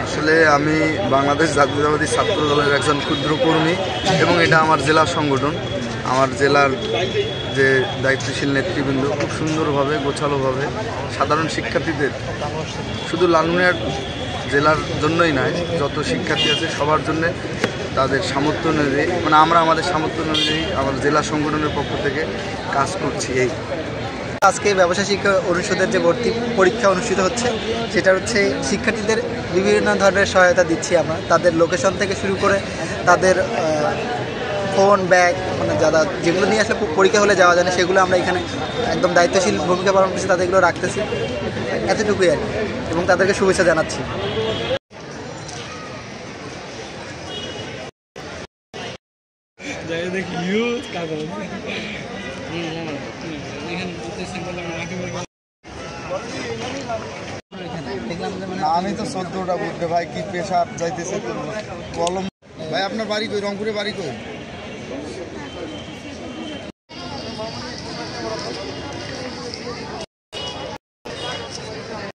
আসলে আমি বাংলাদেশ জাতীয়তাবাদী ছাত্র দলের একজন ক্ষুদ্র কর্মী এবং এটা আমার জেলা সংগঠন। আমার জেলার যে দায়িত্বশীল নেতৃবৃন্দ খুব সুন্দরভাবে গোছালোভাবে সাধারণ শিক্ষার্থীদের, শুধু লালমনিরহাট জেলার জন্যই নয়, যত শিক্ষার্থী আছে সবার জন্যে তাদের সামর্থ্য অনুযায়ী, মানে আমরা আমাদের সামর্থ্য অনুযায়ী আমার জেলা সংগঠনের পক্ষ থেকে কাজ করছি। এই আজকে ব্যবসায় শিক্ষা অনুষদের যে ভর্তি পরীক্ষা অনুষ্ঠিত হচ্ছে, সেটা হচ্ছে শিক্ষার্থীদের বিভিন্ন ধরনের সহায়তা দিচ্ছি আমরা। তাদের লোকেশন থেকে শুরু করে তাদের ফোন, ব্যাগ, মানে যারা যেগুলো নিয়ে আসলে পরীক্ষা হলে যাওয়া যায় না, সেগুলো আমরা এখানে একদম দায়িত্বশীল ভূমিকা পালন করছি, তাদের এগুলো রাখতেছি, এতটুকুই আর কি। এবং তাদেরকে শুভেচ্ছা জানাচ্ছি। আমি তো 14টা বলতে ভাই কি পেশা যাইতেছে কলম। ভাই আপনার বাড়ি কই? রংপুরে বাড়ি কই?